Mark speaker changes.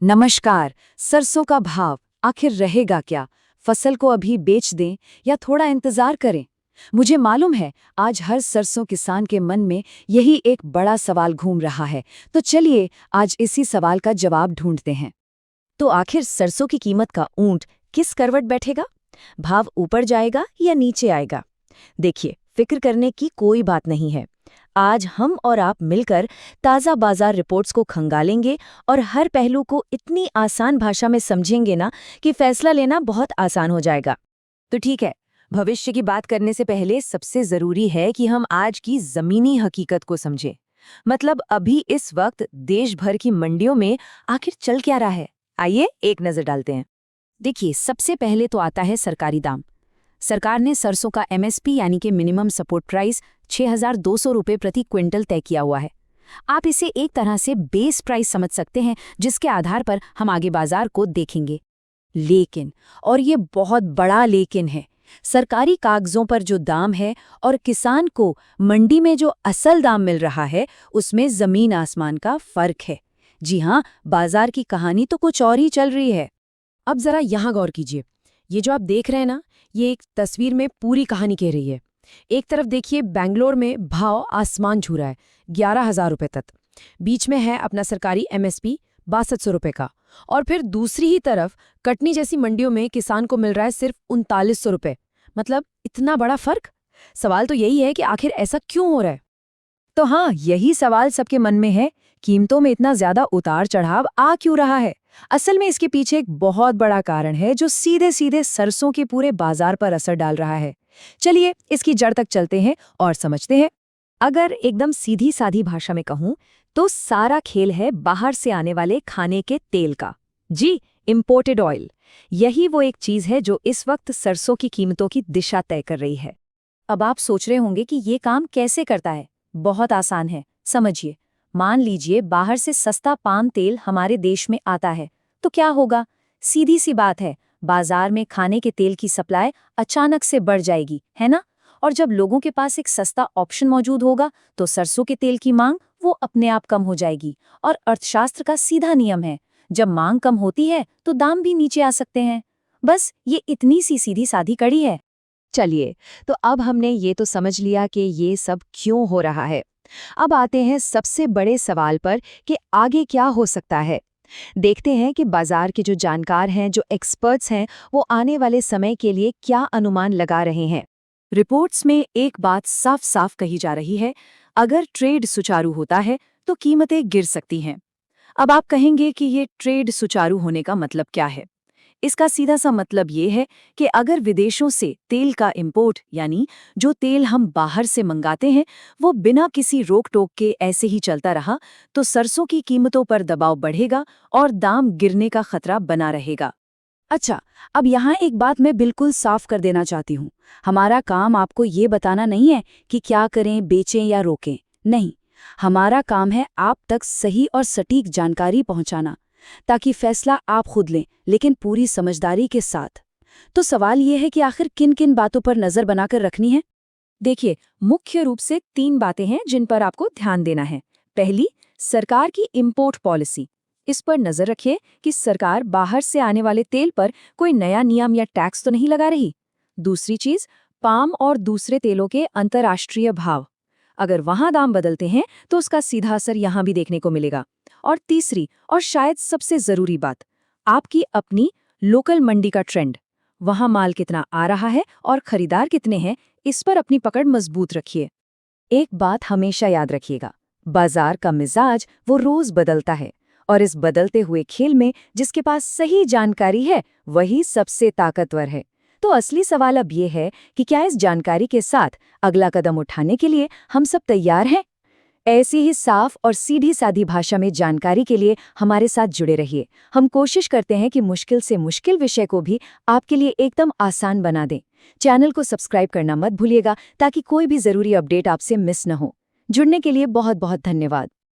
Speaker 1: नमस्कार। सरसों का भाव आखिर रहेगा क्या? फसल को अभी बेच दें या थोड़ा इंतजार करें? मुझे मालूम है आज हर सरसों किसान के मन में यही एक बड़ा सवाल घूम रहा है। तो चलिए आज इसी सवाल का जवाब ढूंढते हैं।
Speaker 2: तो आखिर सरसों की कीमत का ऊंट किस करवट बैठेगा? भाव ऊपर जाएगा या नीचे आएगा? देखिए, फिक्र करने की कोई बात नहीं है। आज हम और आप मिलकर ताज़ा बाजार रिपोर्ट्स को खंगालेंगे और हर पहलू को इतनी आसान भाषा में समझेंगे ना कि फैसला लेना बहुत आसान हो जाएगा।
Speaker 1: तो ठीक है, भविष्य की बात करने से पहले सबसे जरूरी है कि हम आज की जमीनी हकीकत को समझें। मतलब अभी इस वक्त देश भर की मंडियों में आखिर चल क्या रहा है, आइए एक नजर डालते हैं।
Speaker 2: देखिए, सबसे पहले तो आता है सरकारी दाम। सरकार ने सरसों का एमएसपी यानी कि मिनिमम सपोर्ट प्राइस 6,200 रुपये प्रति क्विंटल तय किया हुआ है। आप इसे एक तरह से बेस प्राइस समझ सकते हैं, जिसके आधार पर हम आगे बाजार को देखेंगे।
Speaker 1: लेकिन, और ये बहुत बड़ा लेकिन है, सरकारी कागजों पर जो दाम है और किसान को मंडी में जो असल दाम मिल रहा है उसमें जमीन आसमान का फर्क है। जी हाँ, बाजार की कहानी तो कुछ और ही चल रही है।
Speaker 2: अब जरा यहाँ गौर कीजिए। ये जो आप देख रहे हैं ना, ये एक तस्वीर में पूरी कहानी कह रही है। एक तरफ देखिए, बेंगलोर में भाव आसमान छू रहा है, 11,000 रुपये तक। बीच में है अपना सरकारी एमएसपी 6200 रुपये का। और फिर दूसरी ही तरफ कटनी जैसी मंडियों में किसान को मिल रहा है सिर्फ 3900 रुपये। मतलब इतना बड़ा फर्क। सवाल तो यही है कि आखिर ऐसा क्यों हो रहा है।
Speaker 1: तो हाँ, यही सवाल सबके मन में है, कीमतों में इतना ज्यादा उतार चढ़ाव आ क्यों रहा है? असल में इसके पीछे एक बहुत बड़ा कारण है जो सीधे सीधे सरसों के पूरे बाजार पर असर डाल रहा है। चलिए इसकी जड़ तक चलते हैं और समझते हैं।
Speaker 2: अगर एकदम सीधी साधी भाषा में कहूं तो सारा खेल है बाहर से आने वाले खाने के तेल का। जी, इंपोर्टेड ऑयल। यही वो एक चीज है जो इस वक्त सरसों की कीमतों की दिशा तय कर रही है।
Speaker 1: अब आप सोच रहे होंगे कि ये काम कैसे करता है। बहुत आसान है, समझिए। मान लीजिए बाहर से सस्ता पाम तेल हमारे देश में आता है, तो क्या होगा? सीधी सी बात है, बाजार में खाने के तेल की सप्लाई अचानक से बढ़ जाएगी, है ना? और जब लोगों के पास एक सस्ता ऑप्शन मौजूद होगा तो सरसों के तेल की मांग वो अपने आप कम हो जाएगी। और अर्थशास्त्र का सीधा नियम है, जब मांग कम होती है तो दाम भी नीचे आ सकते हैं। बस ये इतनी सी सीधी साधी कड़ी है।
Speaker 2: चलिए, तो अब हमने ये तो समझ लिया कि ये सब क्यों हो रहा है। अब आते हैं सबसे बड़े सवाल पर कि आगे क्या हो सकता है। देखते हैं कि बाजार के जो जानकार हैं, जो एक्सपर्ट्स हैं, वो आने वाले समय के लिए क्या अनुमान लगा रहे हैं।
Speaker 1: रिपोर्ट्स में एक बात साफ साफ कही जा रही है, अगर ट्रेड सुचारू होता है तो कीमतें गिर सकती हैं। अब आप कहेंगे कि ये ट्रेड सुचारू होने का मतलब क्या है? इसका सीधा सा मतलब ये है कि अगर विदेशों से तेल का इंपोर्ट यानी जो तेल हम बाहर से मंगाते हैं वो बिना किसी रोक टोक के ऐसे ही चलता रहा तो सरसों की कीमतों पर दबाव बढ़ेगा और दाम गिरने का खतरा बना रहेगा। अच्छा, अब यहाँ एक बात मैं बिल्कुल साफ कर देना चाहती हूँ। हमारा काम आपको ये बताना नहीं है कि क्या करें, बेचें या रोकें। नहीं, हमारा काम है आप तक सही और सटीक जानकारी पहुँचाना, ताकि फैसला आप खुद लें, लेकिन पूरी समझदारी के साथ। तो सवाल ये है कि आखिर किन किन बातों पर नज़र बनाकर रखनी है? देखिए, मुख्य रूप से 3 बातें हैं जिन पर आपको ध्यान देना है। पहली, सरकार की इंपोर्ट पॉलिसी। इस पर नजर रखिए कि सरकार बाहर से आने वाले तेल पर कोई नया नियम या टैक्स तो नहीं लगा रही। दूसरी चीज, पाम और दूसरे तेलों के अंतर्राष्ट्रीय भाव। अगर वहां दाम बदलते हैं तो उसका सीधा असर यहां भी देखने को मिलेगा। और तीसरी और शायद सबसे जरूरी बात, आपकी अपनी लोकल मंडी का ट्रेंड। वहां माल कितना आ रहा है और खरीदार कितने हैं, इस पर अपनी पकड़ मजबूत रखिए। एक बात हमेशा याद रखिएगा, बाजार का मिजाज वो रोज बदलता है और इस बदलते हुए खेल में जिसके पास सही जानकारी है वही सबसे ताकतवर है। तो असली सवाल अब ये है कि क्या इस जानकारी के साथ अगला कदम उठाने के लिए हम सब तैयार हैं? ऐसी ही साफ और सीधी सादी भाषा में जानकारी के लिए हमारे साथ जुड़े रहिए। हम कोशिश करते हैं कि मुश्किल से मुश्किल विषय को भी आपके लिए एकदम आसान बना दें। चैनल को सब्सक्राइब करना मत भूलिएगा ताकि कोई भी ज़रूरी अपडेट आपसे मिस न हो। जुड़ने के लिए बहुत बहुत धन्यवाद।